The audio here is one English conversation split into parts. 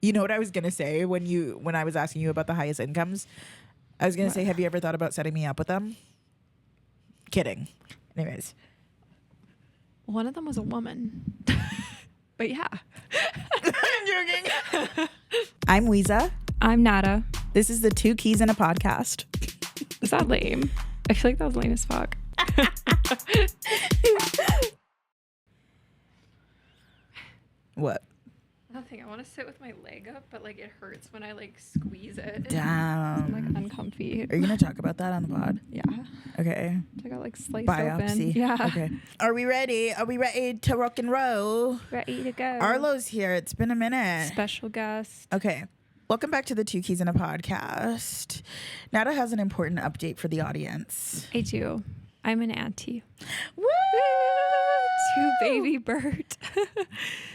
You know what I was gonna say when I was asking you about the highest incomes? I was gonna say, have you ever thought about setting me up with them? Kidding. Anyways. One of them was a woman. But yeah. I'm joking. I'm Wiza. I'm Nada. This is the 2 Keys in a Podcast. Is that lame? I feel like that was lame as fuck. What? Nothing. I want to sit with my leg up, but like it hurts when I like squeeze it. Damn. I'm like uncomfy. Are you gonna talk about that on the pod? Yeah. Okay. I got like sliced Biopsy. open. Yeah. Okay. Are we ready? Are we ready to rock and roll? Ready to go. Arlo's here. It's been a minute. Special guest. Okay. Welcome back to the 2 Keys in a Podcast. Nada has an important update for the audience. I do. I'm an auntie. Woo! To baby Bert.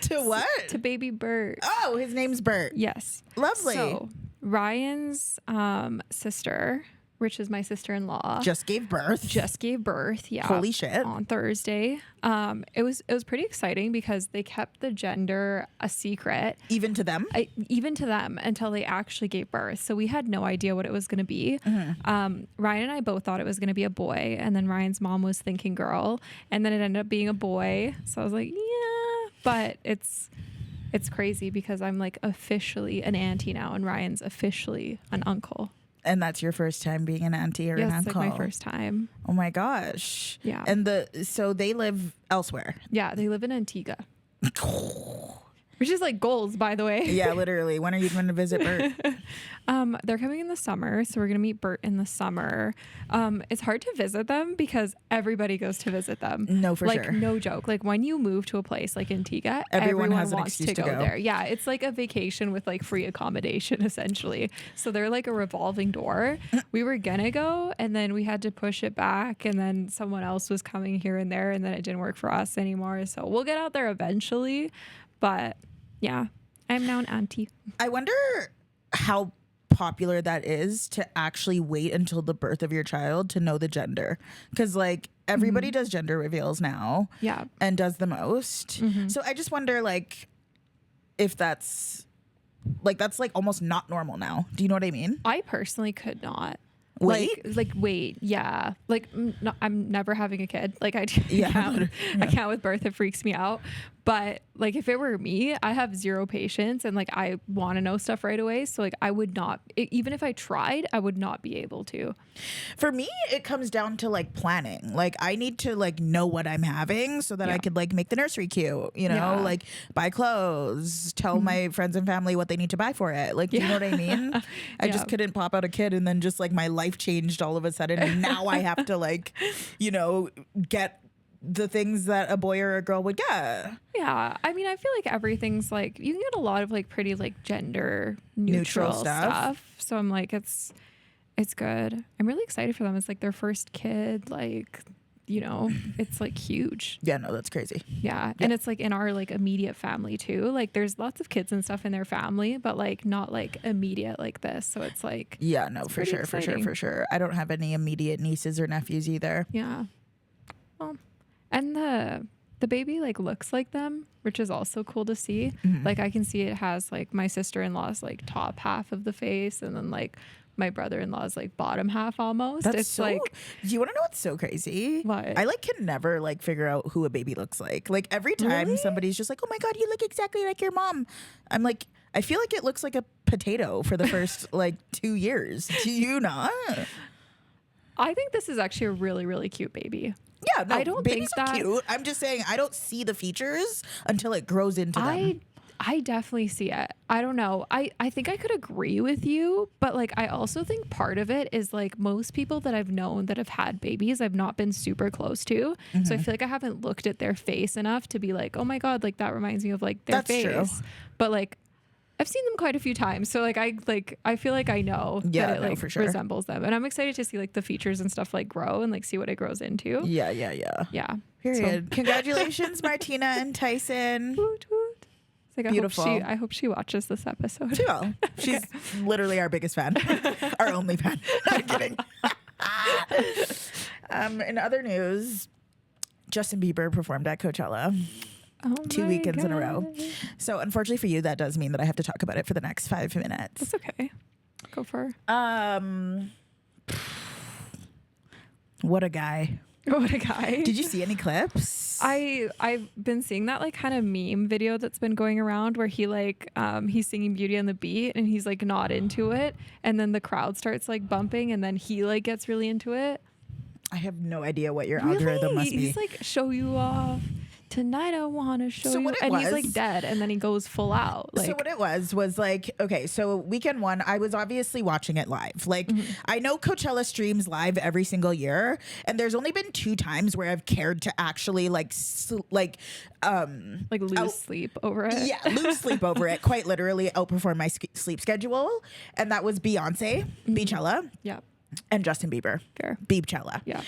To what? To baby Bert. Oh, his name's Bert. Yes. Lovely. So Ryan's sister, which is my sister-in-law, Just gave birth. just gave birth. Yeah. Holy shit. On Thursday. It was pretty exciting because they kept the gender a secret. Even to them? Even to them until they actually gave birth. So we had no idea what it was going to be. Mm-hmm. Ryan and I both thought it was going to be a boy. And then Ryan's mom was thinking girl. And then it ended up being a boy. So I was like, yeah. But it's crazy because I'm like officially an auntie now. And Ryan's officially an uncle. And that's your first time being an auntie or an Yes, uncle? like my first time. Oh my gosh. Yeah. And so they live elsewhere. Yeah, they live in Antigua. Which is like goals, by the way. Yeah, literally. When are you going to visit Bert? They're coming in the summer, so we're gonna meet Bert in the summer. It's hard to visit them because everybody goes to visit them. No, for like, sure. No joke. Like when you move to a place like Antigua, Everyone has an wants excuse to to go go. there. Yeah, it's like a vacation with like free accommodation essentially. So they're like a revolving door. We were gonna go, and then we had to push it back, and then someone else was coming here and there, and then it didn't work for us anymore. So we'll get out there eventually, but yeah, I'm now an auntie. I wonder how popular that is to actually wait until the birth of your child to know the gender. Because like everybody does gender reveals now. Yeah. And does the most. So I just wonder like if that's like almost not normal now. Do you know what I mean? I personally could not. Wait? Like wait, yeah. Like no, I'm never having a kid. Like I Yeah. can't with birth. It freaks me out. But like if it were me, I have zero patience and like I want to know stuff right away. So like I would not, even if I tried, I would not be able to. For me, it comes down to like planning. Like I need to like know what I'm having so that I could like make the nursery cute, you know, like buy clothes, tell my friends and family what they need to buy for it. Like, do you know what I mean? I just couldn't pop out a kid and then just like my life changed all of a sudden. And now I have to like, you know, get the things that a boy or a girl would get. Yeah. I mean, I feel like everything's like, you can get a lot of like pretty like gender neutral stuff. So I'm like, it's good. I'm really excited for them. It's like their first kid, like, you know, it's like huge. Yeah, no, that's crazy. Yeah. And it's like in our like immediate family too. Like there's lots of kids and stuff in their family, but like not like immediate like this. So it's like, yeah, no, for sure, exciting. for sure. I don't have any immediate nieces or nephews either. Yeah. Well, and the baby like looks like them, which is also cool to see. Like I can see it has like my sister-in-law's like top half of the face, and then like my brother-in-law's like bottom half almost. That's it's so, like, do you want to know what's so crazy? What? I like can never like figure out who a baby looks like. Like every time Really? somebody's just like, oh my God, you look exactly like your mom. I'm like, I feel like it looks like a potato for the first like 2 years. Do you not? I think this is actually a really, really cute baby. Yeah, no, I don't babies think are that- cute. I'm just saying I don't see the features until it grows into them. I definitely see it. I don't know. I think I could agree with you, but like I also think part of it is like most people that I've known that have had babies, I've not been super close to. So I feel like I haven't looked at their face enough to be like, oh my God, like that reminds me of like their That's face. true. But like I've seen them quite a few times. So like I feel like I know Yeah, that it no, like for sure. resembles them. And I'm excited to see like the features and stuff like grow and like see what it grows into. Yeah. Yeah. Period. Congratulations, Martina and Tyson. Woot, woot. It's like, Beautiful. I hope she watches this episode. She will. She's literally our biggest fan, our only fan. I'm kidding. In other news, Justin Bieber performed at Coachella. Oh 2 my weekends in a row. God. So unfortunately for you, that does mean that I have to talk about it for the next 5 minutes. That's okay. Go for What a guy. What a guy. Did you see any clips? I've been seeing that like kind of meme video that's been going around where he like he's singing Beauty and the Beat and he's like not into it, and then the crowd starts like bumping and then he like gets really into it. I have no idea what your algorithm must be. He's like, show you off. Tonight I want to show you. And he's like dead. And then he goes full out. Like, so what it was like, okay, so weekend one, I was obviously watching it live. Like, I know Coachella streams live every single year. And there's only been 2 times where I've cared to actually lose sleep over it. Yeah, lose sleep over it. Quite literally outperform my sleep schedule. And that was Beyonce, Beachella. Yeah. And Justin Bieber. Fair. Beachella. Yeah.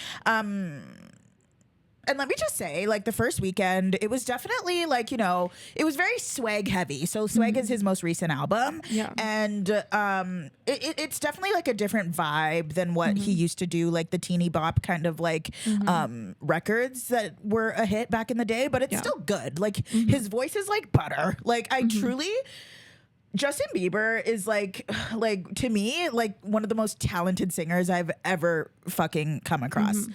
And let me just say, like, the first weekend, it was definitely like, you know, it was very swag heavy. So swag is his most recent album. Yeah. And it's definitely like a different vibe than what he used to do, like the teeny bop kind of like records that were a hit back in the day. But it's still good. Like his voice is like butter. Like I truly... Justin Bieber is like to me, like one of the most talented singers I've ever fucking come across.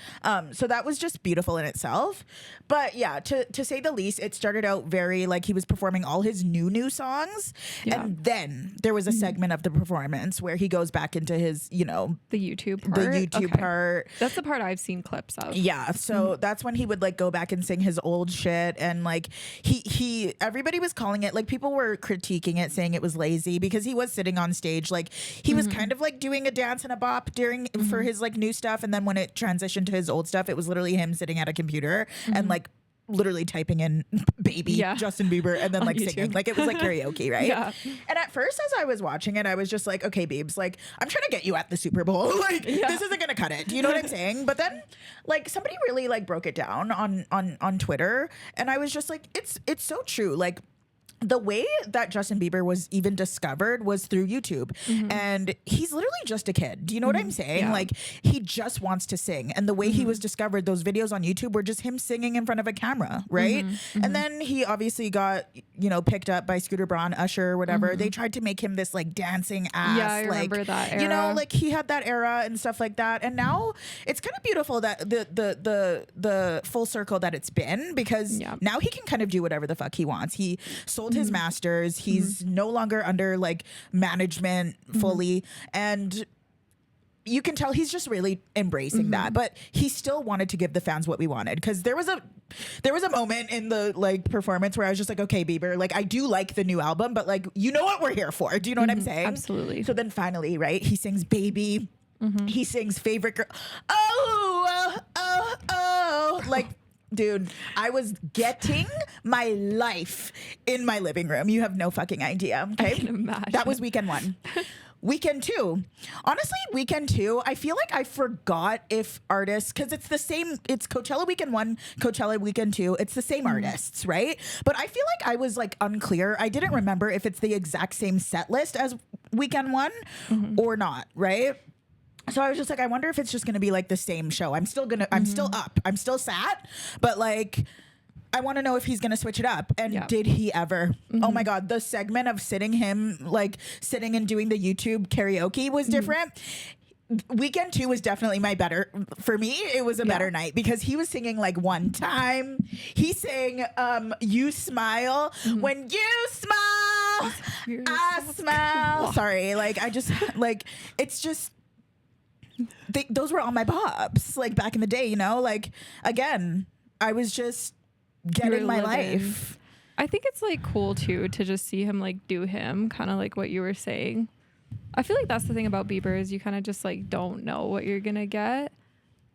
So that was just beautiful in itself. But yeah, to say the least, it started out very like he was performing all his new songs. Yeah. And then there was a segment of the performance where he goes back into his, you know, the YouTube part. That's the part I've seen clips of. Yeah. So that's when he would like go back and sing his old shit. And like he everybody was calling it, like people were critiquing it, saying it was lazy because he was sitting on stage, like he was kind of like doing a dance and a bop during for his like new stuff, and then when it transitioned to his old stuff, it was literally him sitting at a computer and like literally typing in baby Justin Bieber and then like singing, like it was like karaoke, right? And at first as I was watching it, I was just like, okay Biebs, like I'm trying to get you at the Super Bowl, like this isn't gonna cut it, do you know what I'm saying? But then like somebody really like broke it down on Twitter, and I was just like, it's so true. Like the way that Justin Bieber was even discovered was through YouTube. And he's literally just a kid. Do you know what I'm saying? Yeah. Like he just wants to sing. And the way he was discovered, those videos on YouTube were just him singing in front of a camera, right? And then he obviously got, you know, picked up by Scooter Braun, Usher, whatever. They tried to make him this like dancing ass. Yeah, I remember that era. You know, like he had that era and stuff like that. And now it's kind of beautiful that the full circle that it's been, because now he can kind of do whatever the fuck he wants. He sold his masters. He's no longer under like management fully, and you can tell he's just really embracing that. But he still wanted to give the fans what we wanted, because there was a moment in the like performance where I was just like, okay Bieber, like I do like the new album, but like you know what we're here for, do you know what I'm saying? Absolutely. So then finally, right, he sings Baby, he sings Favorite Girl, oh like dude, I was getting my life in my living room. You have no fucking idea. Okay. I can imagine. That was weekend one. Weekend two. Honestly, weekend two, I feel like I forgot if artists, because it's the same, it's Coachella weekend one, Coachella weekend two. It's the same artists, right? But I feel like I was like unclear. I didn't remember if it's the exact same set list as weekend one or not, right? So I was just like, I wonder if it's just going to be like the same show. I'm still up. I'm still sat, but like, I want to know if he's going to switch it up. And did he ever? Oh my God. The segment of sitting and doing the YouTube karaoke was different. Weekend two was definitely for me, it was a better night, because he was singing like One Time. He sang You Smile. When you smile, I smile. Sorry. Like, I just, like, it's just, those were all my bops, like back in the day, you know, like again, I was just getting my life. I think it's like cool too to just see him like do him, kind of like what you were saying. I feel like that's the thing about Bieber, is you kind of just like don't know what you're gonna get.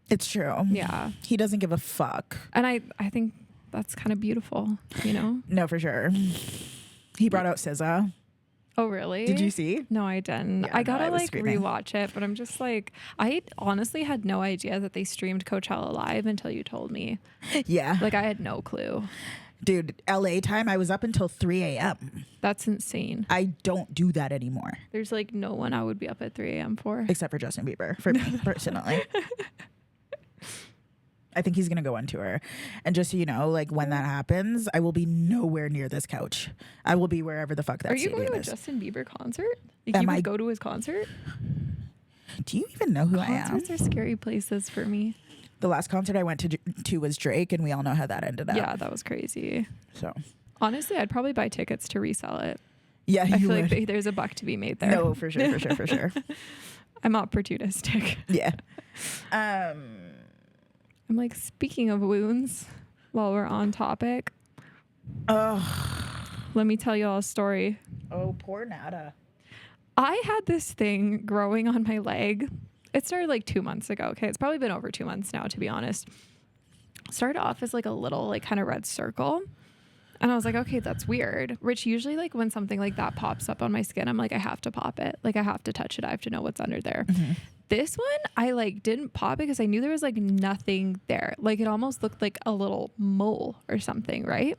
It's true. Yeah, he doesn't give a fuck, and I think that's kind of beautiful, you know. No, for sure. He brought out SZA. Oh, really? Did you see? No, I didn't. Yeah, I gotta like screaming. Rewatch it, but I'm just like, I honestly had no idea that they streamed Coachella live until you told me. Yeah. Like I had no clue. Dude, LA time, I was up until 3 a.m. That's insane. I don't do that anymore. There's like no one I would be up at 3 a.m. for. Except for Justin Bieber, for me personally. I think he's gonna go on tour. And just so you know, like when that happens, I will be nowhere near this couch. I will be wherever the fuck that Are you stadium going to a is. Justin Bieber concert? Like, you would go to his concert? Do you even know who I am? Concerts are scary places for me. The last concert I went to was Drake, and we all know how that ended up. Yeah, that was crazy. So honestly, I'd probably buy tickets to resell it. yeah, I feel like there's a buck to be made there. No, for sure. I'm opportunistic. Yeah. I'm like, speaking of wounds, while we're on topic, let me tell you all a story. Oh, poor Nada. I had this thing growing on my leg. It started like 2 months ago. Okay, it's probably been over 2 months now, to be honest. Started off as like a little like kind of red circle. And I was like, okay, that's weird. Which usually like when something like that pops up on my skin, I'm like, I have to pop it. Like I have to touch it. I have to know what's under there. Mm-hmm. This one, I like didn't pop it because I knew there was like nothing there. Like it almost looked like a little mole or something, right?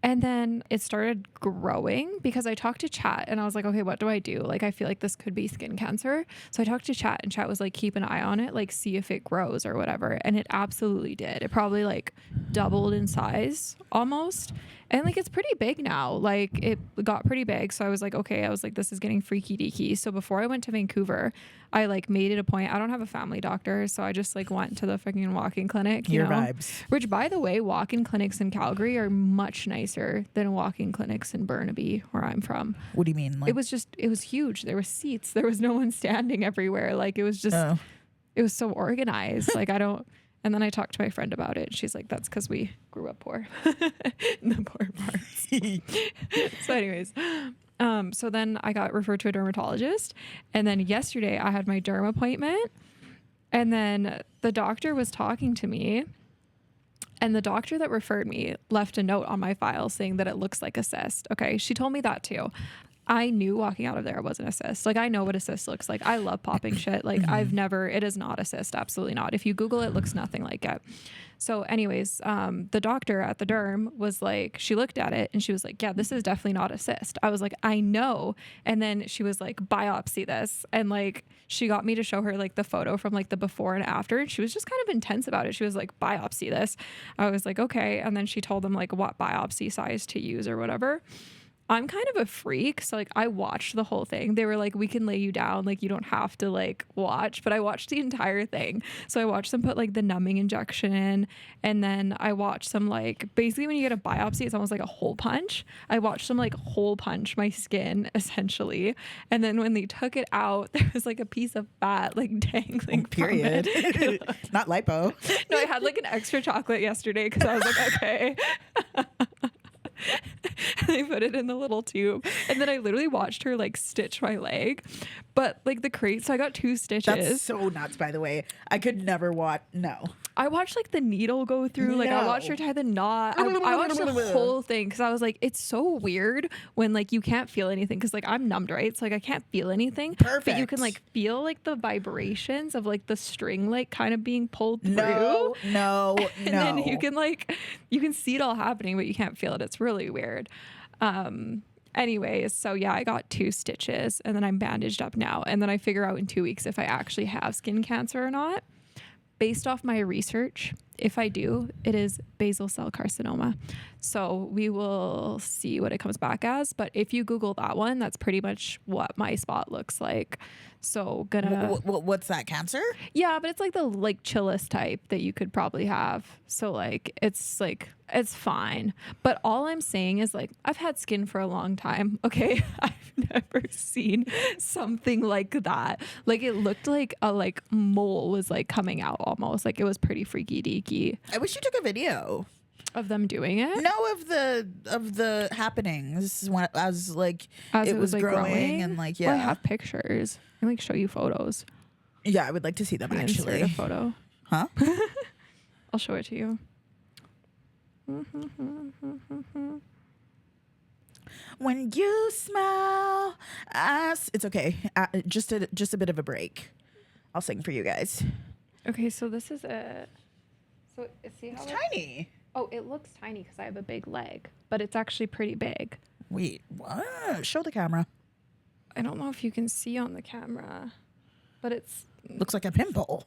And then it started growing because I talked to Chat and I was like, okay, what do I do? Like, I feel like this could be skin cancer. So I talked to Chat and Chat was like, keep an eye on it, like see if it grows or whatever. And it absolutely did. It probably like doubled in size almost. And like, it's pretty big now. Like it got pretty big. So I was like, okay, I was like, this is getting freaky deaky. So before I went to Vancouver, I like made it a point. I don't have a family doctor. So I just like went to the fucking walk-in clinic, you know? Vibes. Which by the way, walk-in clinics in Calgary are much nicer than walk-in clinics in Burnaby, where I'm from. What do you mean? Like- it was huge. There were seats. There was no one standing everywhere. Like it was just, it was so organized. Like and then I talked to my friend about it. She's like, that's because we grew up poor in the poor parts. So anyways, so then I got referred to a dermatologist. And then yesterday I had my derm appointment. And then the doctor was talking to me. And the doctor that referred me left a note on my file saying that it looks like a cyst. Okay, she told me that too. I knew walking out of there it wasn't a cyst. Like I know what a cyst looks like. I love popping shit. Like it is not a cyst. Absolutely not. If you Google it, looks nothing like it. So anyways, the doctor at the derm was like, she looked at it and she was like, yeah, this is definitely not a cyst. I was like, I know. And then she was like, biopsy this. And like, she got me to show her like the photo from like the before and after. And she was just kind of intense about it. She was like, biopsy this. I was like, okay. And then she told them like what biopsy size to use or whatever. I'm kind of a freak. So like I watched the whole thing. They were like, we can lay you down. Like you don't have to like watch, but I watched the entire thing. So I watched them put like the numbing injection in. And then I watched them like, basically when you get a biopsy, it's almost like a hole punch. I watched them like hole punch my skin essentially. And then when they took it out, there was like a piece of fat like dangling. Period. Not lipo. No, I had like an extra chocolate yesterday because I was like, okay. And I put it in the little tube and then I literally watched her like stitch my leg, but like so I got 2 stitches. That's so nuts, by the way. I could never watch. No, I watched like the needle go through. Like I watched her tie the knot. I watched the whole thing because I was like, it's so weird when like you can't feel anything because like I'm numbed, right? So like I can't feel anything. Perfect. But you can like feel like the vibrations of like the string like kind of being pulled through. No. And then you can see it all happening, but you can't feel it. It's really weird. Anyways, so yeah, I got 2 stitches and then I'm bandaged up now. And then I figure out in 2 weeks if I actually have skin cancer or not. Based off my research, if I do, it is basal cell carcinoma. So we will see what it comes back as. But if you Google that one, that's pretty much what my spot looks like. So what's that, cancer? Yeah, but it's like the like chillest type that you could probably have. So like it's fine. But all I'm saying is like I've had skin for a long time. Okay. I've never seen something like that. Like it looked like a like mole was like coming out almost. Like it was pretty freaky deaky. I wish you took a video of them doing it. No, of the happenings as it was like growing and like, yeah. Well, I have pictures. I can like show you photos. Yeah, I would like to see them actually. Insert a photo. Huh? I'll show it to you. When you smile, it's okay. Just a bit of a break. I'll sing for you guys. Okay, so this is it. So see how it's tiny. Oh, it looks tiny because I have a big leg, but it's actually pretty big. Wait, what? Show the camera. I don't know if you can see on the camera, but looks like a pimple.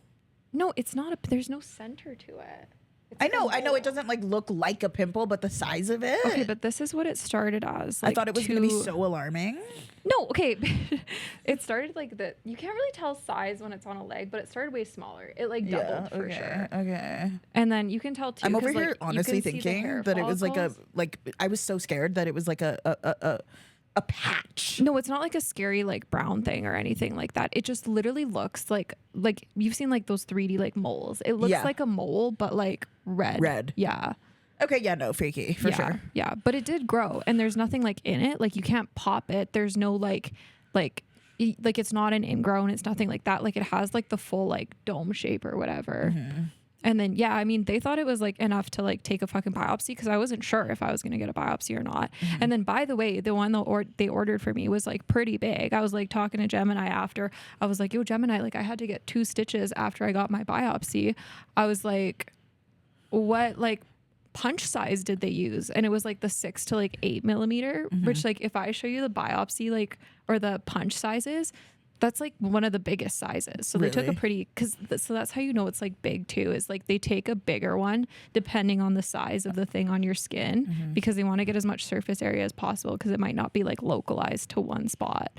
No, it's not there's no center to it. It's I like a know mole. it doesn't like look like a pimple, but the size of it. Okay, but this is what it started as. I Like thought it was going to be so alarming. No, okay. It started like you can't really tell size when it's on a leg, but it started way smaller. It like doubled for sure. Okay. And then you can tell too. I'm over 'cause, here like, you honestly can see the thinking hair that it was follicles. I was so scared that it was like a patch. No, it's not like a scary like brown thing or anything like that. It just literally looks like you've seen like those 3D like moles. It looks Yeah. like a mole, but like red. Red. Yeah. Okay, yeah, no, freaky for yeah, sure. Yeah, but it did grow, and there's nothing like in it. Like you can't pop it. There's no like it's not an ingrown. It's nothing like that. Like it has like the full like dome shape or whatever. Mm-hmm. And then yeah, I mean they thought it was like enough to like take a fucking biopsy because I wasn't sure if I was gonna get a biopsy or not. Mm-hmm. And then by the way, the one they ordered for me was like pretty big. I was like talking to Gemini after. I was like, yo Gemini, like I had to get 2 stitches after I got my biopsy. I was like, what like punch size did they use? And it was like the 6 to like 8 millimeter, which like if I show you the biopsy like or the punch sizes, that's like one of the biggest sizes. So they took a Really? pretty so that's how you know it's like big too, is like they take a bigger one depending on the size of the thing on your skin because they want to get as much surface area as possible because it might not be like localized to one spot.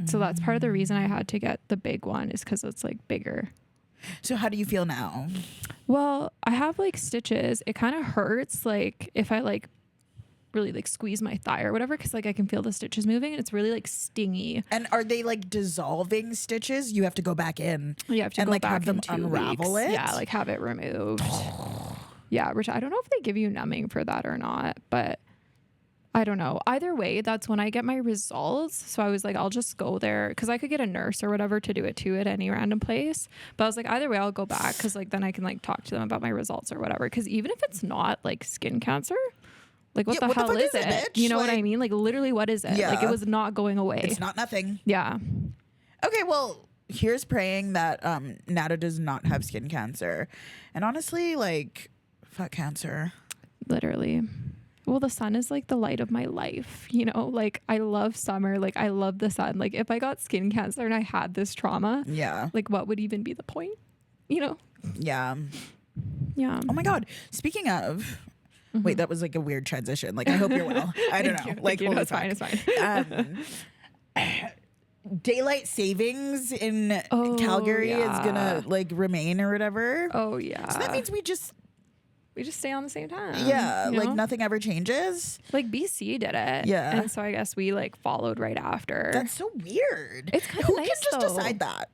So that's part of the reason I had to get the big one is because it's like bigger. So how do you feel now? Well, I have like stitches. It kind of hurts like if I like really like squeeze my thigh or whatever because like I can feel the stitches moving and it's really like stingy. And are they like dissolving stitches? You have to go back in. You have to and go like back have them in 2 unravel weeks. it. Yeah, like have it removed. Yeah, which I don't know if they give you numbing for that or not, but I don't know. Either way, that's when I get my results. So I was like, I'll just go there because I could get a nurse or whatever to do it too at any random place. But I was like, either way, I'll go back because like then I can like talk to them about my results or whatever. Because even if it's not like skin cancer, like what Yeah, the what the hell fuck is is it, it? bitch? You know what I Like- mean? Like literally, what is it? Like Yeah. it was not going away. It's not nothing. Yeah. Okay, well, here's praying that Nada does not have skin cancer. And honestly, like, fuck cancer. Literally. Well, the sun is like the light of my life, you know? Like I love summer, like I love the sun. Like if I got skin cancer and I had this trauma, Yeah. like what would even be the point? You know? Yeah. Yeah. Oh my God. Speaking of, wait, that was like a weird transition. Like, I hope you're well. I don't know. Like, holy it's fine, fuck. it's fine. Daylight savings in Oh, Calgary is yeah. gonna like remain or whatever. Oh yeah. So that means we just, we just stay on the same time. yeah, you like know? nothing ever changes. Like BC did it. Yeah. And so I guess we like followed right after. That's so weird. It's kinda Who nice, can just though. decide that?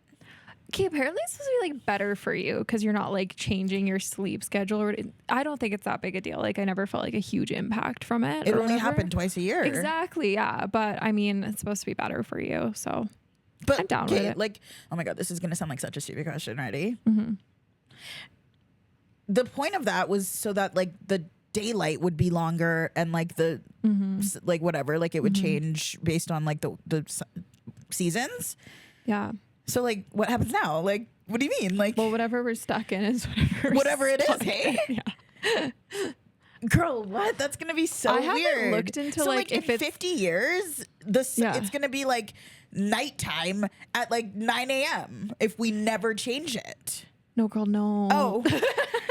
Okay, apparently it's supposed to be like better for you because you're not like changing your sleep schedule. Or I don't think it's that big a deal. Like I never felt like a huge impact from it. It or only whatever. happened twice a year. Exactly, yeah. But I mean, it's supposed to be better for you. So But I'm down with okay, it. like, oh my God, this is gonna sound like such a stupid question. Ready? Mm-hmm. The point of that was so that like the daylight would be longer and like the like whatever, like it would change based on like the seasons. yeah. So like, what happens now? Like, what do you mean? Like, Well, whatever we're stuck in is whatever. whatever it is. stuck Hey, in. Yeah. girl, what? That's gonna be so I haven't weird. looked into, so like, in if it's- 50 years, Yeah. it's gonna be like nighttime at like 9 a.m. if we never change it. No, girl, no. Oh,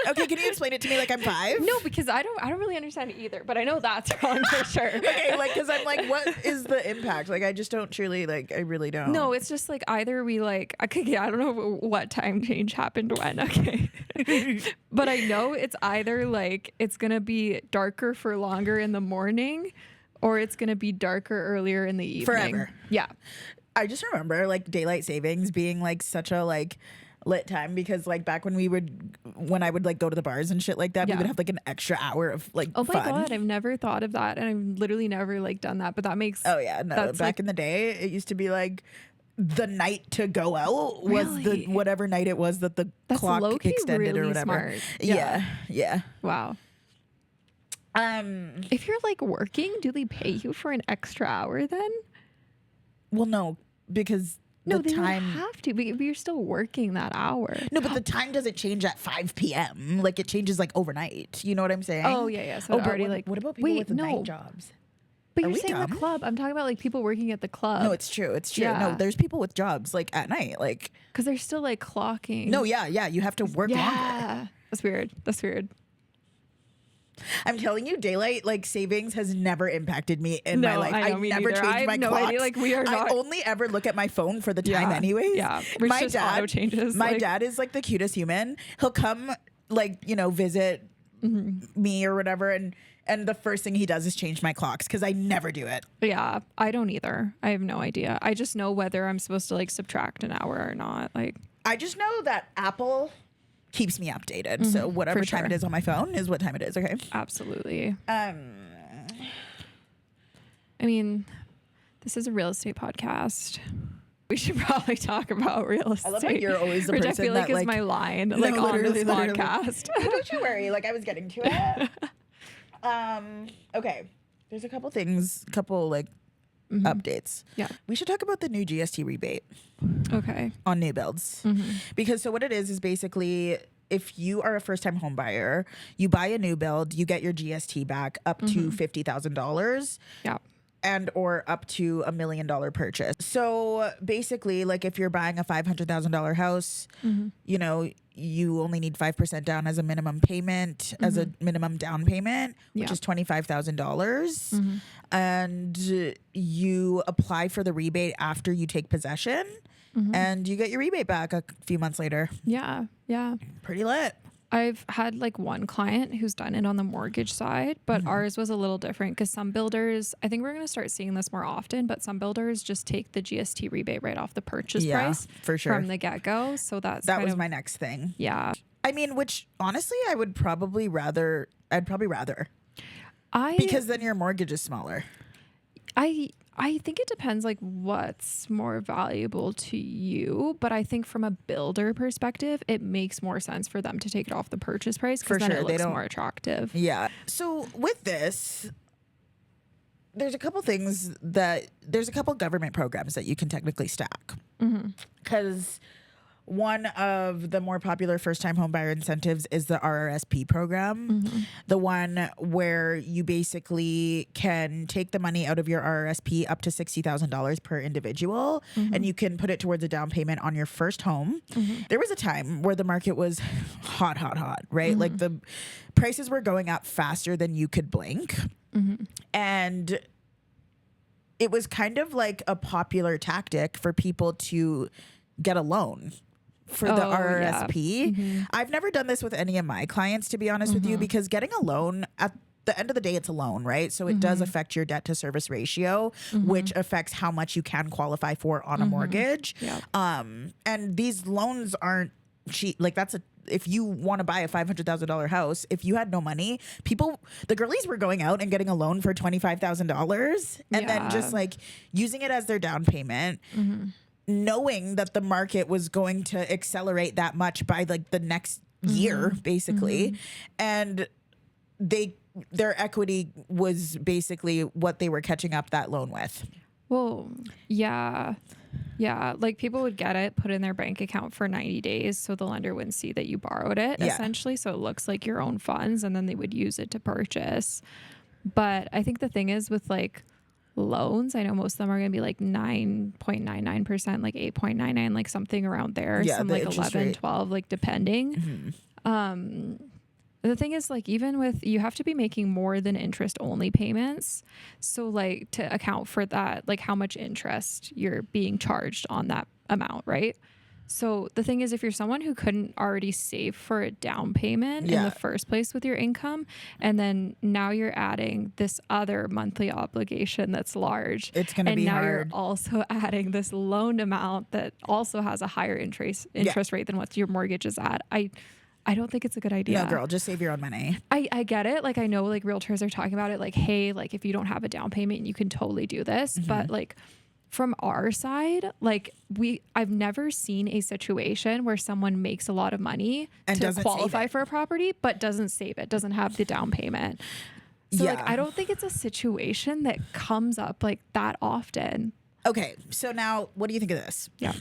okay. Can you explain it to me like I'm 5? No, because I don't really understand it either. But I know that's wrong for sure. Okay, like, because I'm like, what is the impact? Like, I just don't truly, like, I really don't. No, it's just like either we like I don't know what time change happened when, okay. But I know it's either like it's gonna be darker for longer in the morning or it's gonna be darker earlier in the evening. Forever. Yeah. I just remember like daylight savings being like such a like lit time because like back when I would like go to the bars and shit like that, we Yeah. would have like an extra hour of like Oh my fun. god, I've never thought of that, and I've literally never like done that. But that makes Oh yeah, no. that's, Back like- in the day, it used to be like the night to go out was Really? the whatever night it was that the that's clock low-key extended really or whatever. smart. Yeah. Wow. If you're like working, do they pay you for an extra hour then? Well, no, because No, the they time. don't have to. But you're still working that hour. No, but the time doesn't change at 5 p.m. Like it changes like overnight. You know what I'm saying? Oh yeah, yeah. So Oh, it but already what, like what about people wait, with no. night jobs? But Are you're we saying dumb? the club. I'm talking about like people working at the club. No, it's true. It's true. Yeah. No, there's people with jobs like at night. Like, because they're still like clocking. no, yeah. You have to work longer. Yeah. That's weird. That's weird. I'm telling you, daylight like savings has never impacted me in my life. I know, me never neither. I changed have my no clocks. idea. Like we are not. I only ever look at my phone for the time, anyways. Yeah, which my just dad auto changes. My like, dad is like the cutest human. He'll come like visit me or whatever, and the first thing he does is change my clocks because I never do it. Yeah, I don't either. I have no idea. I just know whether I'm supposed to like subtract an hour or not. Like I just know that Apple keeps me updated. So whatever time it is on my phone is what time it is. Okay. Absolutely. I mean, this is a real estate podcast. We should probably talk about real estate. I love how you're always the which person I feel like that is my line, like on this podcast. Don't you worry. Like I was getting to it. Okay. There's a couple things, updates. Yeah. We should talk about the new GST rebate. Okay. On new builds. Because so what it is basically if you are a first-time home buyer, you buy a new build, you get your GST back up to $50,000. Yeah. And or up to $1 million purchase. So basically, like if you're buying a $500,000 house, you only need 5% down as a minimum payment, as a minimum down payment, which is $25,000. And you apply for the rebate after you take possession, and you get your rebate back a few months later. Yeah. Yeah. Pretty lit. I've had like one client who's done it on the mortgage side, but ours was a little different because some builders, I think we're going to start seeing this more often, but some builders just take the GST rebate right off the purchase price for sure from the get-go. So that was my next thing. Yeah. I mean, which honestly, I'd probably rather I because then your mortgage is smaller. I think it depends like what's more valuable to you, but I think from a builder perspective, it makes more sense for them to take it off the purchase price because then it looks more attractive. Yeah. So with this, there's a couple government programs that you can technically stack. Because one of the more popular first-time homebuyer incentives is the RRSP program, the one where you basically can take the money out of your RRSP up to $60,000 per individual, and you can put it towards a down payment on your first home. There was a time where the market was hot, right? Like the prices were going up faster than you could blink, and it was kind of like a popular tactic for people to get a loan for the RRSP. Yeah. I've never done this with any of my clients, to be honest with you, because getting a loan at the end of the day, it's a loan, right? So it does affect your debt to service ratio, which affects how much you can qualify for on a mortgage. Yeah. And these loans aren't cheap. Like if you want to buy a $500,000 house, if you had no money, the girlies were going out and getting a loan for $25,000 and then just like using it as their down payment. Knowing that the market was going to accelerate that much by like the next year, basically. And their equity was basically what they were catching up that loan with. Well, yeah. Yeah. Like people would get it, put in their bank account for 90 days. So the lender wouldn't see that you borrowed it essentially. So it looks like your own funds and then they would use it to purchase. But I think the thing is with like loans, I know most of them are going to be like 9.99%, like 8.99, like something around there. Some like 11, 12, like depending. The thing is like, even with, you have to be making more than interest only payments. So like to account for that, like how much interest you're being charged on that amount. Right. So the thing is, if you're someone who couldn't already save for a down payment in the first place with your income, and then now you're adding this other monthly obligation that's large, it's going to be hard. And now you're also adding this loan amount that also has a higher interest rate than what your mortgage is at. I don't think it's a good idea. No, girl, just save your own money. I get it. Like I know like realtors are talking about it like, hey, like if you don't have a down payment, you can totally do this. But like from our side, like I've never seen a situation where someone makes a lot of money and to qualify for a property, but doesn't save it, doesn't have the down payment. So like, I don't think it's a situation that comes up like that often. Okay. So now what do you think of this? Yeah.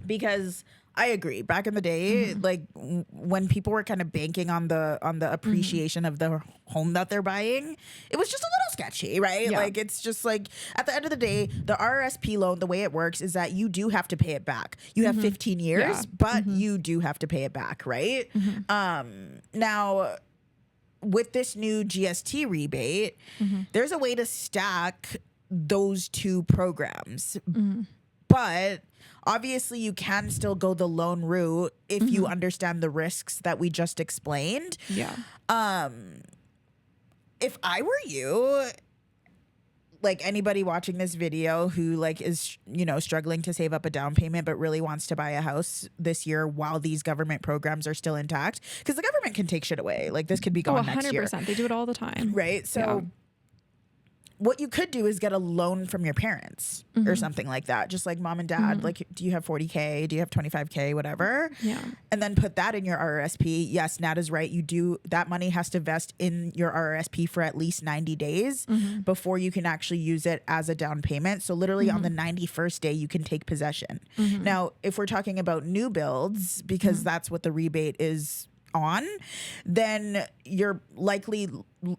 Because I agree. Back in the day, like when people were kind of banking on the appreciation of the home that they're buying, it was just a little sketchy, right? Yeah. Like it's just like at the end of the day, the RRSP loan, the way it works is that you do have to pay it back. You have 15 years, Yeah. but you do have to pay it back, right? Now with this new GST rebate, there's a way to stack those two programs. But obviously you can still go the loan route if you understand the risks that we just explained. Yeah. If I were you, like anybody watching this video who like is, you know, struggling to save up a down payment but really wants to buy a house this year while these government programs are still intact, because the government can take shit away. Like this could be gone next year. 100%. They do it all the time. Right? So what you could do is get a loan from your parents or something like that. Just like mom and dad, like, do you have 40K? Do you have 25K? Whatever. Yeah. And then put that in your RRSP. Yes, Nat is right. You do, that money has to vest in your RRSP for at least 90 days before you can actually use it as a down payment. So literally on the 91st day, you can take possession. Now, if we're talking about new builds, because that's what the rebate is on, then you're likely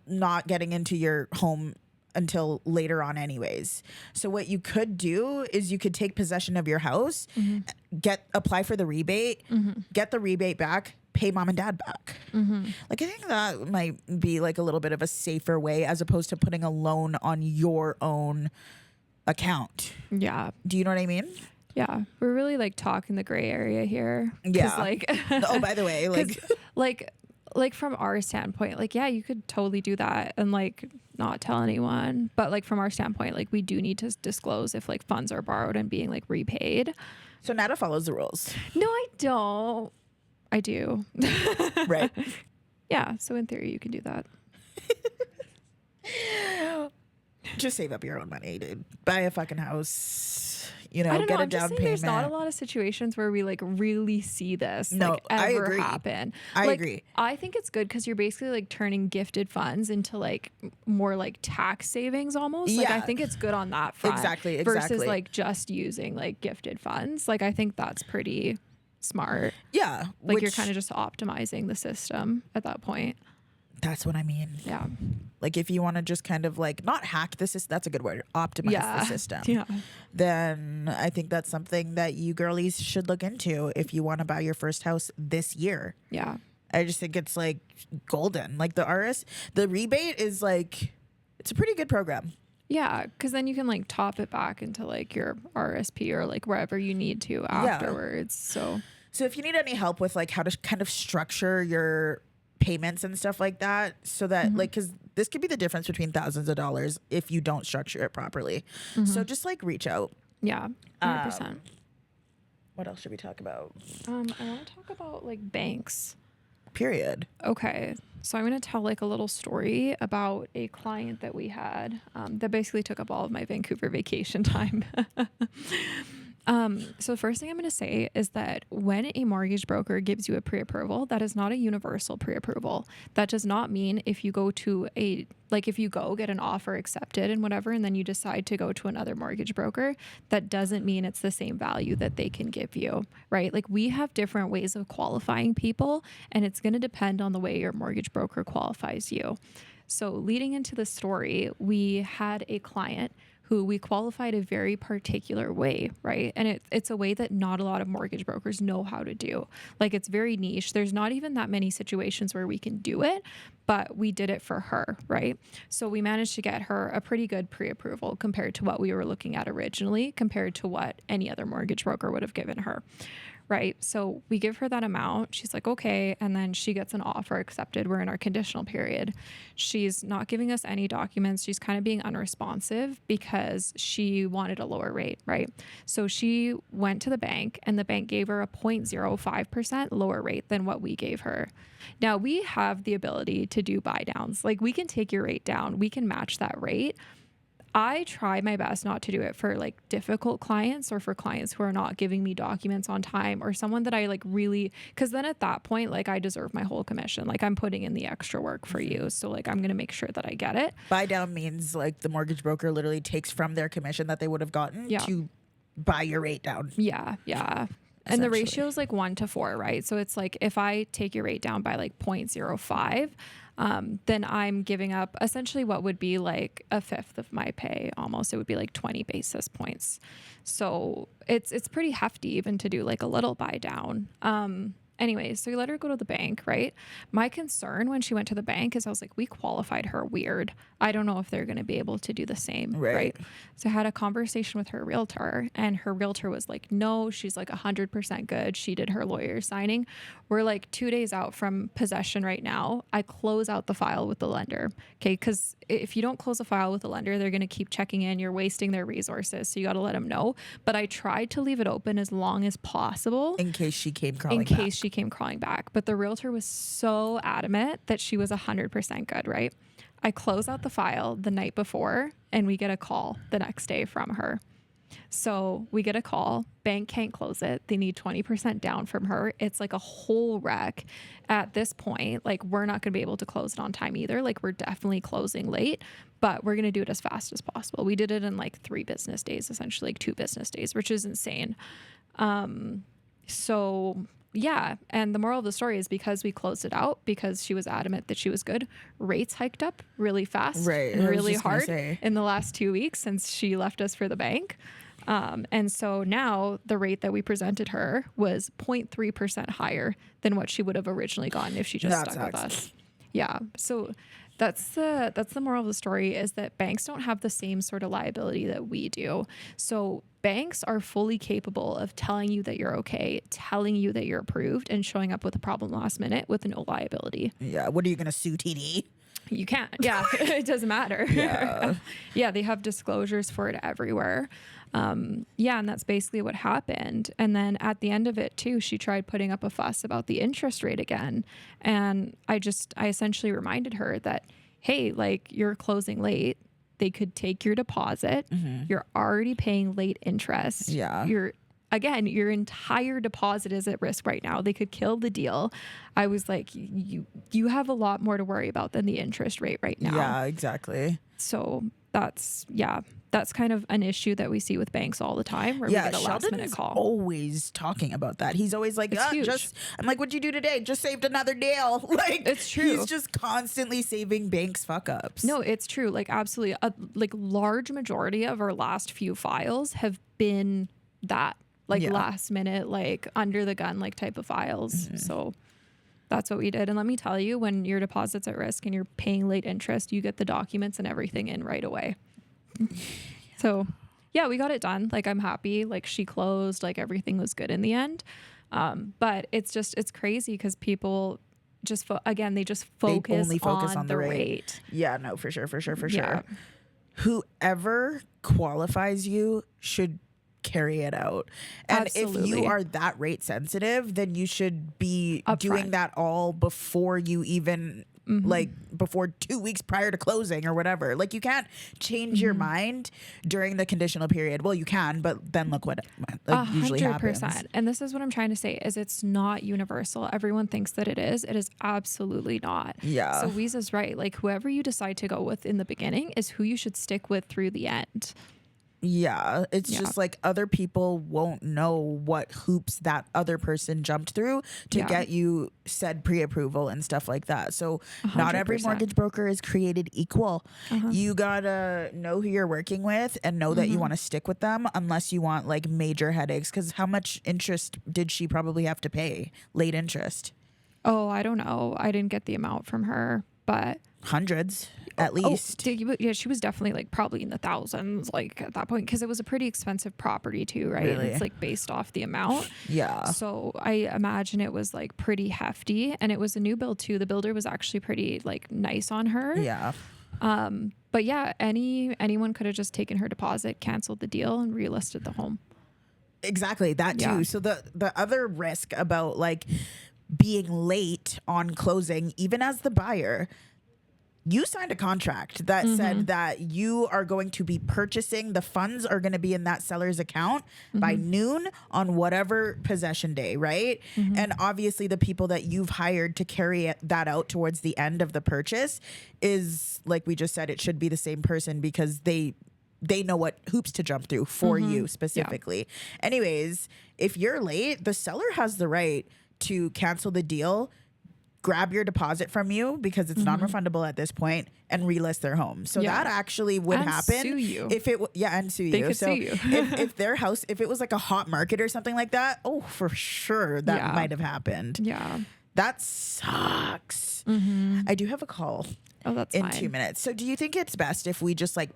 not getting into your home until later on anyways. So what you could do is you could take possession of your house, apply for the rebate, get the rebate back, pay mom and dad back. Like I think that might be like a little bit of a safer way as opposed to putting a loan on your own account. Yeah. Do you know what I mean? Yeah. We're really like talking the gray area here. Yeah. Like, oh, by the way, like from our standpoint, like, yeah, you could totally do that and like not tell anyone. But like from our standpoint, like we do need to disclose if like funds are borrowed and being like repaid. So Nada follows the rules. No, I don't. I do. Right. Yeah. So in theory, you can do that. Just save up your own money, dude. Buy a fucking house. You know, I don't get know. a I'm just down saying payment. there's not a lot of situations where we like really see this No, like I ever agree. happen. I Like, agree. I think it's good because you're basically like turning gifted funds into like more like tax savings almost. Like I Yeah. think it's good on that front. Exactly. Versus like just using like gifted funds. Like I think that's pretty smart. Yeah. Like you're kind of just optimizing the system at that point. That's what I mean. Yeah. Like if you want to just kind of like not hack the system, that's a good word, optimize the system. Yeah. Then I think that's something that you girlies should look into if you want to buy your first house this year. Yeah. I just think it's like golden. Like the rebate is like, it's a pretty good program. Yeah, because then you can like top it back into like your RSP or like wherever you need to afterwards. So if you need any help with like how to kind of structure your payments and stuff like that, so that like, because this could be the difference between thousands of dollars if you don't structure it properly. So just like reach out. yeah, 100%. What else should we talk about? I want to talk about like banks. Period. Okay, so I'm going to tell like a little story about a client that we had that basically took up all of my Vancouver vacation time. So the first thing I'm going to say is that when a mortgage broker gives you a pre-approval, that is not a universal pre-approval. That does not mean if you go to if you go get an offer accepted and whatever, and then you decide to go to another mortgage broker, that doesn't mean it's the same value that they can give you, right? Like we have different ways of qualifying people, and it's going to depend on the way your mortgage broker qualifies you. So leading into the story, we had a client who we qualified a very particular way, right? And it's a way that not a lot of mortgage brokers know how to do. Like it's very niche. There's not even that many situations where we can do it, but we did it for her, right? So we managed to get her a pretty good pre-approval compared to what we were looking at originally, compared to what any other mortgage broker would have given her. Right. So we give her that amount. She's like, okay. And then she gets an offer accepted. We're in our conditional period. She's not giving us any documents. She's kind of being unresponsive because she wanted a lower rate. Right. So she went to the bank and the bank gave her a 0.05% lower rate than what we gave her. Now we have the ability to do buy downs. Like we can take your rate down. We can match that rate. I try my best not to do it for like difficult clients or for clients who are not giving me documents on time or someone that I like really, because then at that point, like I deserve my whole commission. Like I'm putting in the extra work for you. So like I'm going to make sure that I get it. Buy down means like the mortgage broker literally takes from their commission that they would have gotten to buy your rate down. Yeah. Yeah. And the ratio is like 1-4, right? So it's like if I take your rate down by like 0.05, then I'm giving up essentially what would be like a fifth of my pay almost. It would be like 20 basis points. So it's pretty hefty even to do like a little buy down. Anyways, so we let her go to the bank, right? My concern when she went to the bank is I was like, we qualified her weird. I don't know if they're going to be able to do the same, right? So I had a conversation with her realtor, and her realtor was like, no, she's like 100% good. She did her lawyer signing. We're like 2 days out from possession right now. I close out the file with the lender, okay? Because if you don't close a file with the lender, they're going to keep checking in. You're wasting their resources. So you got to let them know. But I tried to leave it open as long as possible. In case she came crawling back. But the realtor was so adamant that she was 100% good, right? I close out the file the night before, and we get a call the next day from her. So we get a call, bank can't close it. They need 20% down from her. It's like a whole wreck at this point. Like, we're not going to be able to close it on time either. Like, we're definitely closing late, but we're going to do it as fast as possible. We did it in like 3 business days, essentially like 2 business days, which is insane. So yeah. And the moral of the story is because we closed it out, because she was adamant that she was good, rates hiked up really fast, really hard in the last 2 weeks since she left us for the bank. And so now the rate that we presented her was 0.3% higher than what she would have originally gotten if she just stuck with us. Yeah. So that's the moral of the story, is that banks don't have the same sort of liability that we do. So banks are fully capable of telling you that you're okay, telling you that you're approved, and showing up with a problem last minute with no liability. Yeah. What are you going to sue TD? You can't. Yeah. It doesn't matter. Yeah. Yeah. They have disclosures for it everywhere. Yeah. And that's basically what happened. And then at the end of it too, she tried putting up a fuss about the interest rate again. And I essentially reminded her that, hey, like, you're closing late. They could take your deposit. Mm-hmm. You're already paying late interest. Yeah. Your entire deposit is at risk right now. They could kill the deal. I was like, you have a lot more to worry about than the interest rate right now. Yeah, exactly. So that's kind of an issue that we see with banks all the time, where we get a last minute call. Always talking about that. He's always like, I'm like, what'd you do today? Just saved another deal. Like, it's true. He's just constantly saving banks fuck ups. No, it's true. Like, absolutely. A large majority of our last few files have been that, like, last minute, like, under the gun, like, type of files. Mm-hmm. So that's what we did. And let me tell you, when your deposit's at risk and you're paying late interest, you get the documents and everything in right away. So yeah, we got it done. Like, I'm happy. Like, she closed, like, everything was good in the end. But it's crazy because people just, they only focus on the rate. Yeah, no, for sure. Whoever qualifies you should carry it out. And Absolutely. If you are that rate sensitive, then you should be doing that all before you even like before 2 weeks prior to closing or whatever. Like, you can't change your mind during the conditional period. Well, you can, but then look what usually happens. And this is what I'm trying to say, is it's not universal. Everyone thinks that it is. It is absolutely not. Yeah. So Wiza's right. Like, whoever you decide to go with in the beginning is who you should stick with through the end. Yeah, it's just like other people won't know what hoops that other person jumped through to get you said pre-approval and stuff like that. So 100%. Not every mortgage broker is created equal. You gotta know who you're working with and know that you want to stick with them, unless you want like major headaches. Because how much interest did she probably have to pay? Late interest? Oh, I don't know. I didn't get the amount from her, but hundreds at least. Yeah, she was definitely like probably in the thousands, like, at that point, because it was a pretty expensive property too, right? Really? And it's like based off the amount. Yeah. So I imagine it was like pretty hefty, and it was a new build too. The builder was actually pretty like nice on her. Yeah. But yeah, anyone could have just taken her deposit, canceled the deal, and relisted the home. Exactly, that too. Yeah. So the other risk about like being late on closing, even as the buyer, you signed a contract that said that you are going to be purchasing, the funds are going to be in that seller's account by noon on whatever possession day, right? And obviously the people that you've hired to carry that out towards the end of the purchase is, like we just said, it should be the same person, because they they know what hoops to jump through for you specifically. Yeah. Anyways, if you're late, the seller has the right to cancel the deal, grab your deposit from you because it's non-refundable at this point, and relist their home. So that actually would happen. Sue you. If it and sue they you. Could so sue you. if their house, if it was like a hot market or something like that, oh, for sure that might have happened. Yeah. That sucks. I do have a call. Oh, that's in fine. 2 minutes. So do you think it's best if we just like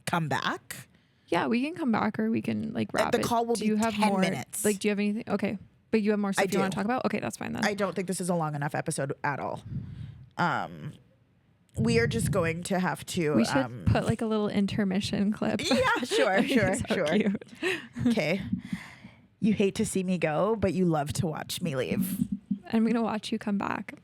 come back? Yeah, we can come back, or we can like wrap the call will do be you have 10 more, minutes. Like, do you have anything? Okay. But you have more stuff you want to talk about? Okay, that's fine then. I don't think this is a long enough episode at all. We are just going to have to. We should put like a little intermission clip. Yeah, sure. Cute. Okay. You hate to see me go, but you love to watch me leave. I'm going to watch you come back.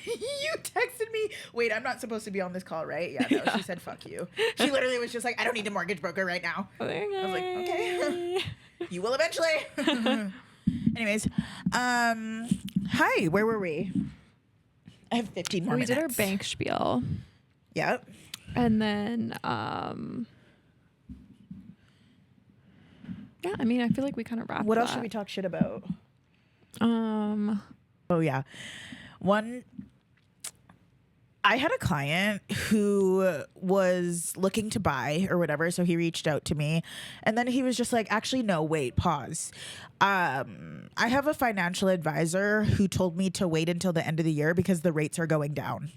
You texted me. Wait, I'm not supposed to be on this call, right? Yeah, no, she said, fuck you. She literally was just like, I don't need a mortgage broker right now. Okay. I was like, okay. You will eventually. Anyways, hi, where were we? I have 15 more minutes. We did our bank spiel. Yep. And then, yeah, I mean, I feel like we kind of wrapped What else should we talk shit about? Oh, yeah. I had a client who was looking to buy or whatever, so he reached out to me, and then he was just like, actually, no, wait, pause. I have a financial advisor who told me to wait until the end of the year because the rates are going down.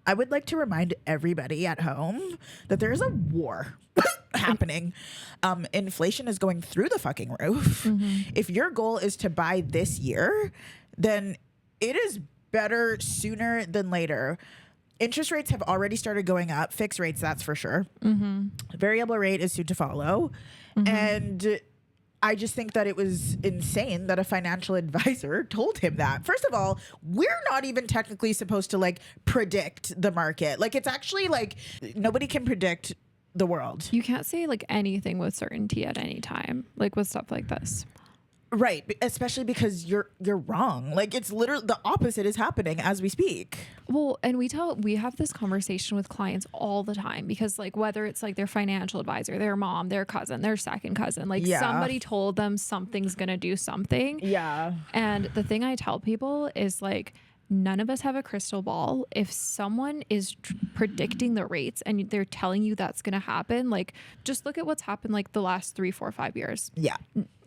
I would like to remind everybody at home that there is a war happening. Inflation is going through the fucking roof. If your goal is to buy this year, then it is better sooner than later. Interest rates have already started going up. Fixed rates, that's for sure. Variable rate is soon to follow. And I just think that it was insane that a financial advisor told him that. First of all, we're not even technically supposed to like predict the market. Like, it's actually like nobody can predict the world. You can't say like anything with certainty at any time, like with stuff like this. Right, especially because you're wrong. Like, it's literally the opposite is happening as we speak. Well, and we have this conversation with clients all the time because like whether it's like their financial advisor, their mom, their cousin, their second cousin, like somebody told them something's going to do something. Yeah. And the thing I tell people is like, none of us have a crystal ball. If someone is predicting the rates and they're telling you that's going to happen, like just look at what's happened like the last 3, 4, 5 years. Yeah.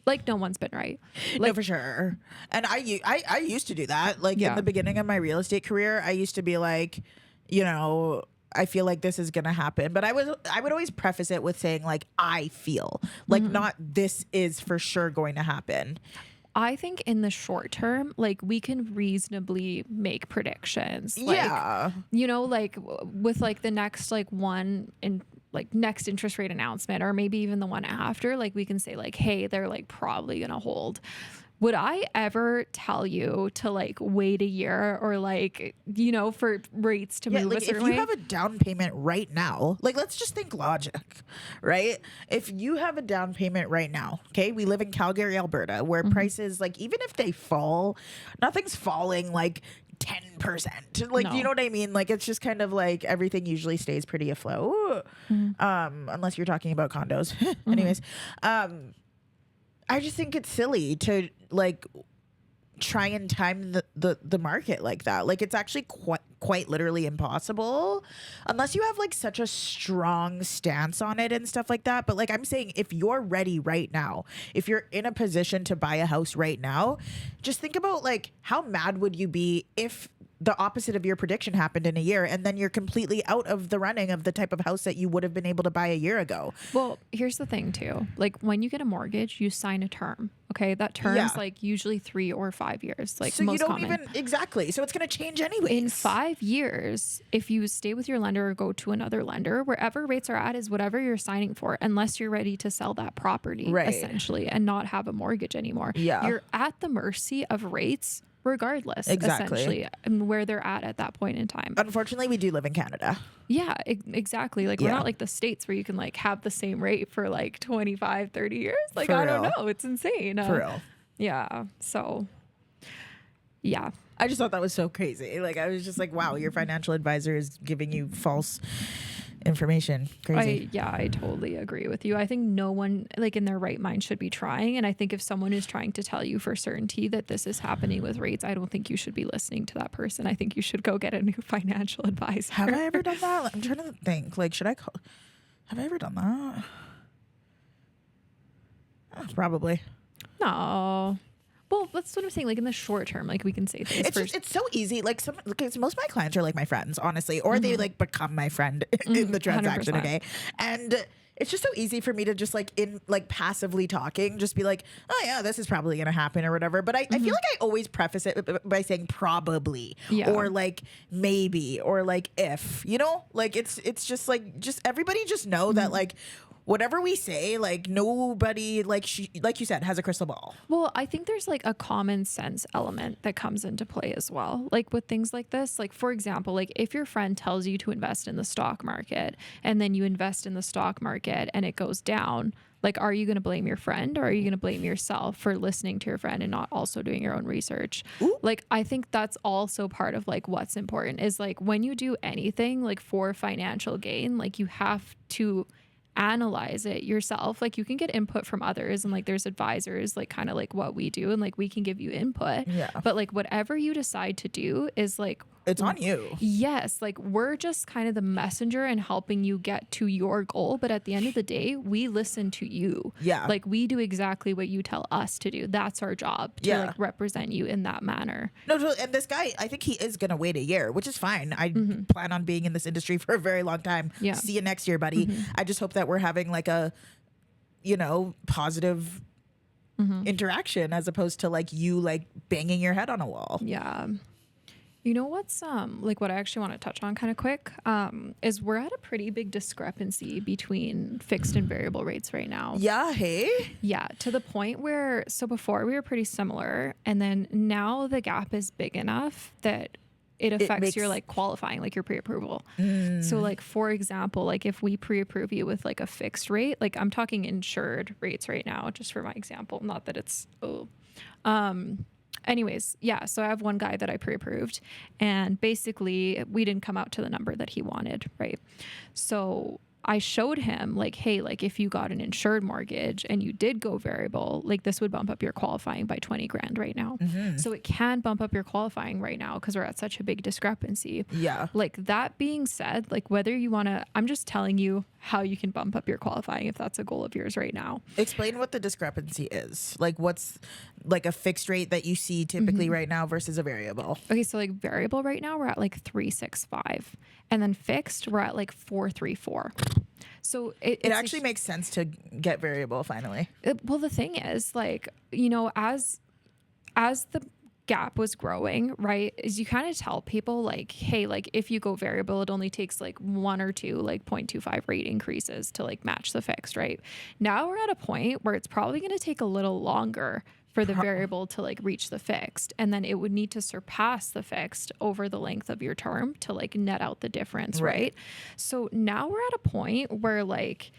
Like no one's been right. Like, no, for sure. And I used to do that. Like in the beginning of my real estate career, I used to be like, you know, I feel like this is going to happen. But I would always preface it with saying like, I feel like not this is for sure going to happen. I think in the short term, like we can reasonably make predictions. Like, you know, like with like the next like one in like next interest rate announcement, or maybe even the one after, like we can say like, hey, they're like probably going to hold. Would I ever tell you to like wait a year or like, you know, for rates to move like a certain way? If you way? have a down payment right now, like let's just think logic, right? If you have a down payment right now, okay, we live in Calgary, Alberta, where prices, like even if they fall, nothing's falling like 10%. Like, you know what I mean? Like it's just kind of like everything usually stays pretty afloat. Unless you're talking about condos. Anyways, I just think it's silly to like try and time the market like that. Like it's actually quite literally impossible unless you have like such a strong stance on it and stuff like that. But like I'm saying, if you're ready right now, if you're in a position to buy a house right now, just think about like how mad would you be if the opposite of your prediction happened in a year and then you're completely out of the running of the type of house that you would have been able to buy a year ago. Well, here's the thing too. Like when you get a mortgage, you sign a term. Okay. That term's like usually 3 or 5 years. Like so most you don't common. even exactly. So it's going to change anyway. In 5 years, if you stay with your lender or go to another lender, wherever rates are at is whatever you're signing for, unless you're ready to sell that property essentially and not have a mortgage anymore. Yeah. You're at the mercy of rates regardless, essentially, and where they're at that point in time. Unfortunately, we do live in Canada. Yeah, exactly. Like we're not like the States where you can like have the same rate for like 25, 30 years. Like, I don't know. It's insane. For real. Yeah. So Yeah. I just thought that was so crazy. Like, I was just like, wow, your financial advisor is giving you false information. Crazy. I totally agree with you. I think no one like in their right mind should be trying. And I think if someone is trying to tell you for certainty that this is happening with rates, I don't think you should be listening to that person. I think you should go get a new financial advisor. Have I ever done that? I'm trying to think. Like, should I call? Have I ever done that? Probably. No. Well, that's what I'm saying. Like in the short term, like we can say things. It's so easy. Like because most of my clients are like my friends, honestly, or they like become my friend in the transaction. 100%. Okay, and it's just so easy for me to just like in like passively talking, just be like, oh yeah, this is probably gonna happen or whatever. But I feel like I always preface it by saying probably or like maybe or like if, you know, like it's just like everybody just know that like. Whatever we say, like nobody, like you said, has a crystal ball. Well, I think there's like a common sense element that comes into play as well. Like with things like this, like for example, like if your friend tells you to invest in the stock market and then you invest in the stock market and it goes down, like, are you going to blame your friend or are you going to blame yourself for listening to your friend and not also doing your own research? Ooh. Like, I think that's also part of like what's important is like when you do anything like for financial gain, like you have to analyze it yourself. Like you can get input from others and like there's advisors like kind of like what we do and like we can give you input. Yeah. But like whatever you decide to do is like it's on you. Yes. Like we're just kind of the messenger and helping you get to your goal. But at the end of the day, we listen to you. Yeah. Like we do exactly what you tell us to do. That's our job to like represent you in that manner. No, and this guy, I think he is going to wait a year, which is fine. I plan on being in this industry for a very long time. Yeah. See you next year, buddy. I just hope that we're having like a, you know, positive interaction as opposed to like you like banging your head on a wall. Yeah. You know what's like what I actually want to touch on kind of quick is we're at a pretty big discrepancy between fixed and variable rates right now. Yeah, hey? Yeah, to the point where so before we were pretty similar and then now the gap is big enough that it affects your like qualifying, like your pre-approval. So like for example, like if we pre-approve you with like a fixed rate, like I'm talking insured rates right now, just for my example, not that it's anyways, yeah, so I have one guy that I pre-approved and basically we didn't come out to the number that he wanted, right? So I showed him like, hey, like if you got an insured mortgage and you did go variable, like this would bump up your qualifying by 20 grand right now. So it can bump up your qualifying right now because we're at such a big discrepancy. Yeah. Like that being said, like whether you want to, I'm just telling you how you can bump up your qualifying if that's a goal of yours right now. Explain what the discrepancy is. Like what's like a fixed rate that you see typically right now versus a variable? Okay, so like variable right now we're at like 365 and then fixed we're at like 434. So it actually makes sense to get variable finally. Well, the thing is like, you know, as the gap was growing, right, is you kind of tell people like, hey, like if you go variable, it only takes like 1 or 2 like 0.25 rate increases to like match the fixed, right? Now we're at a point where it's probably going to take a little longer for the variable to like reach the fixed. And then it would need to surpass the fixed over the length of your term to like net out the difference, right? So now we're at a point where like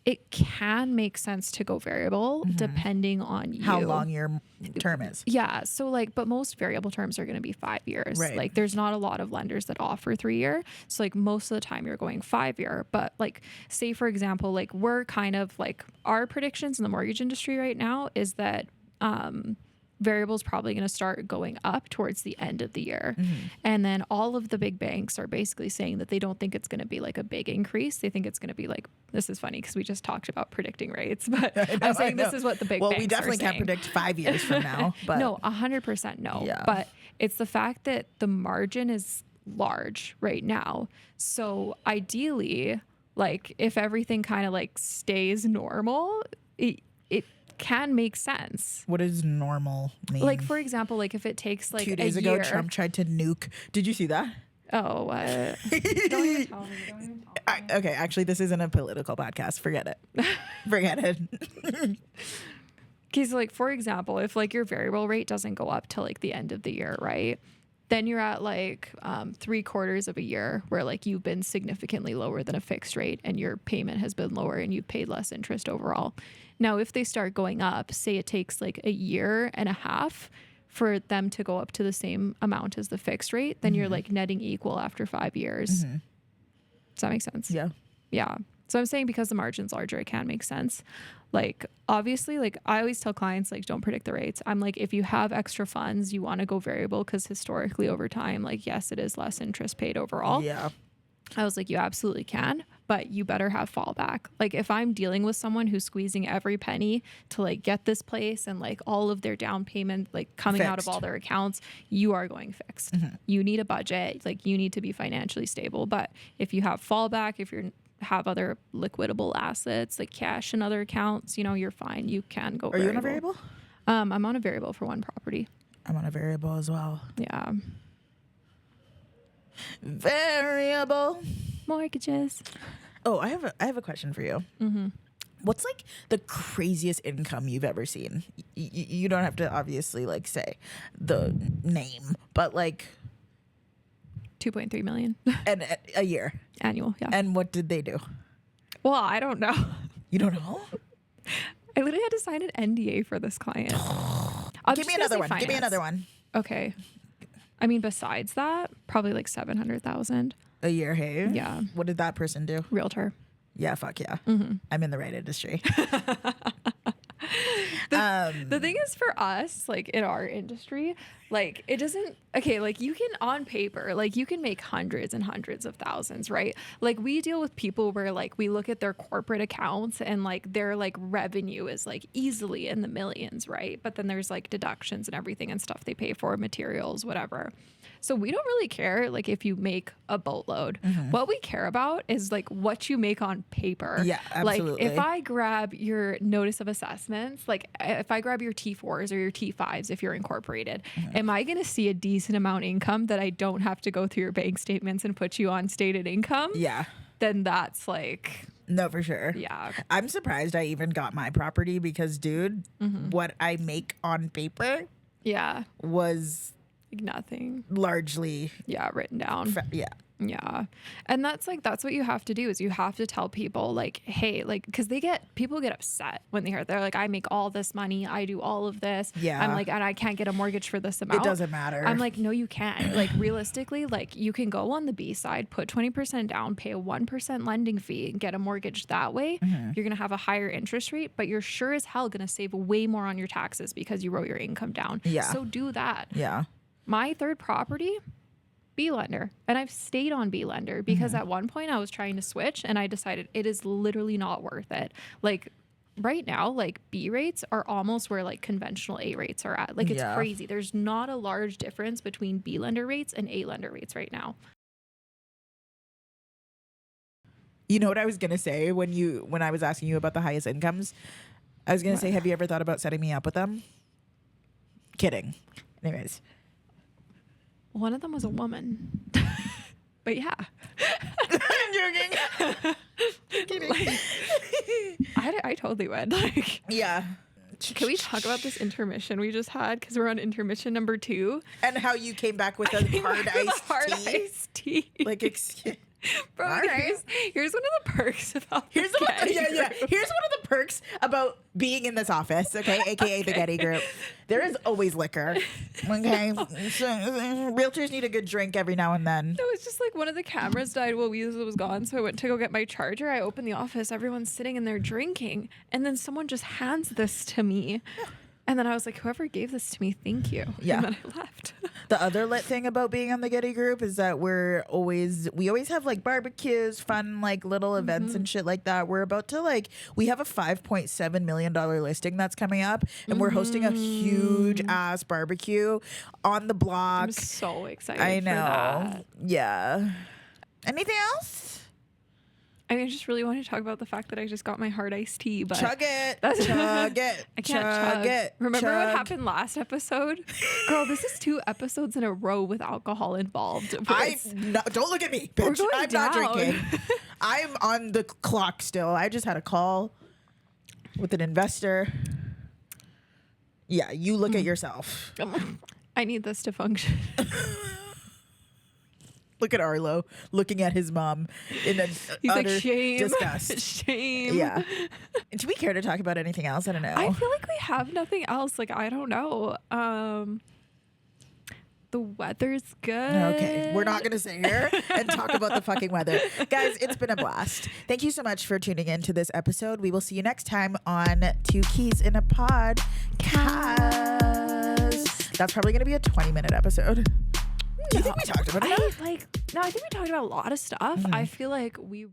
it can make sense to go variable depending on you. How long your term is. Yeah. So like, but most variable terms are going to be 5 years. Right. Like there's not a lot of lenders that offer 3 year. So like most of the time you're going 5 year, but like say for example, like we're kind of like our predictions in the mortgage industry right now is that variable is probably going to start going up towards the end of the year. And then all of the big banks are basically saying that they don't think it's going to be like a big increase. They think it's going to be like, this is funny because we just talked about predicting rates, but I'm saying this is what the big banks are saying. Well, we definitely can't predict 5 years from now. But no, 100% no. Yeah. But it's the fact that the margin is large right now. So ideally, like if everything kind of like stays normal, it can make sense. What does normal mean? Like for example, like if it takes like 2 days ago, Trump tried to nuke. Did you see that? Oh, what? Don't even tell me. Okay, actually, this isn't a political podcast. Forget it. Forget it. Okay, so like for example, if like your variable rate doesn't go up till like the end of the year, right? Then you're at like 3/4 of a year where like you've been significantly lower than a fixed rate and your payment has been lower and you've paid less interest overall. Now, if they start going up, say it takes like 1.5 years for them to go up to the same amount as the fixed rate, then you're like netting equal after 5 years. Does that make sense? Yeah. Yeah. So I'm saying because the margin's larger, it can make sense. Like, obviously, like I always tell clients, like, don't predict the rates. I'm like, if you have extra funds, you want to go variable because historically over time, like, yes, it is less interest paid overall. Yeah. I was like, you absolutely can, but you better have fallback. Like, if I'm dealing with someone who's squeezing every penny to like get this place and like all of their down payment, like coming out of all their accounts, you are going fixed. You need a budget. Like, you need to be financially stable. But if you have fallback, if you have other liquidable assets like cash and other accounts, you know, you're fine. You can go. Are you on a variable? I'm on a variable for one property. I'm on a variable as well. Yeah. Variable Mortgages. Oh, I have a question for you. What's like the craziest income you've ever seen? You don't have to obviously like say the name, but like 2.3 million and a year annual. Yeah. And what did they do? Well, I don't know. You don't know? I literally had to sign an NDA for this client. Give me another one. Give me another one. Okay. I mean, besides that, probably like 700,000 a year. Hey. Yeah. What did that person do? Realtor. Yeah. Fuck yeah. I'm in the right industry. The thing is for us, like in our industry, like it doesn't, okay, like you can on paper, like you can make hundreds and hundreds of thousands, right? Like we deal with people where like we look at their corporate accounts and like their like revenue is like easily in the millions, right? But then there's like deductions and everything and stuff they pay for, materials, whatever. So we don't really care like if you make a boatload. What we care about is like what you make on paper. Yeah, absolutely. Like if I grab your notice of assessments, like if I grab your T4s or your T5s if you're incorporated, am I going to see a decent amount income that I don't have to go through your bank statements and put you on stated income? Yeah. Then that's like... No, for sure. Yeah. I'm surprised I even got my property because, dude, what I make on paper was... nothing. Largely. Yeah, written down. Yeah. Yeah. And that's like, that's what you have to do is you have to tell people like, hey, like, cause people get upset when they hear it. They're like, I make all this money. I do all of this. Yeah. I'm like, and I can't get a mortgage for this amount. It doesngoing to matter. I'm like, no, you can't. Like realistically, like you can go on the B side, put 20% down, pay a 1% lending fee and get a mortgage that way. You're going to have a higher interest rate, but you're sure as hell going to save way more on your taxes because you wrote your income down. Yeah. So do that. Yeah. My third property, B lender. And I've stayed on B lender because at one point I was trying to switch and I decided it is literally not worth it. Like right now, like B rates are almost where like conventional A rates are at. Like it's crazy. There's not a large difference between B lender rates and A lender rates right now. You know what I was going to say when I was asking you about the highest incomes? I was going to say, have you ever thought about setting me up with them? Kidding. Anyways. One of them was a woman. But yeah. I'm joking. Kidding. Like, I totally would. Like, yeah. Can we talk about this intermission we just had? Because we're on intermission number 2. And how you came back with a hard iced tea. Like, bro, here's one of the perks about Here's one of the perks about being in this office, okay? AKA the Getty Group. There is always liquor. Okay. So, realtors need a good drink every now and then. No, it's just like one of the cameras died while Wiza was gone. So I went to go get my charger. I opened the office. Everyone's sitting in there drinking. And then someone just hands this to me. Yeah. And then I was like, whoever gave this to me, thank you. Yeah. And then I left. The other lit thing about being on the Getty Group is that we always have like barbecues, fun like little events and shit like that. We're about to we have a $5.7 million listing that's coming up and we're hosting a huge ass barbecue on the block. I'm so excited. I know. For that. Yeah. Anything else? I mean, I just really want to talk about the fact that I just got my hard iced tea, but chug it. I can't chug it. Remember what happened last episode? Girl, this is 2 episodes in a row with alcohol involved. Don't look at me, bitch. I'm not drinking. I'm on the clock still. I just had a call with an investor. Yeah, you look at yourself. I need this to function. Look at Arlo looking at his mom in a He's utter like, shame, disgust. Shame. Yeah. Do we care to talk about anything else? I don't know. I feel like we have nothing else. Like, I don't know. The weather's good. Okay, we're not going to sit here and talk about the fucking weather. Guys, it's been a blast. Thank you so much for tuning in to this episode. We will see you next time on Two Keys in a Pod. That's probably going to be a 20-minute episode. Do you think we talked about it? I think we talked about a lot of stuff. I feel like we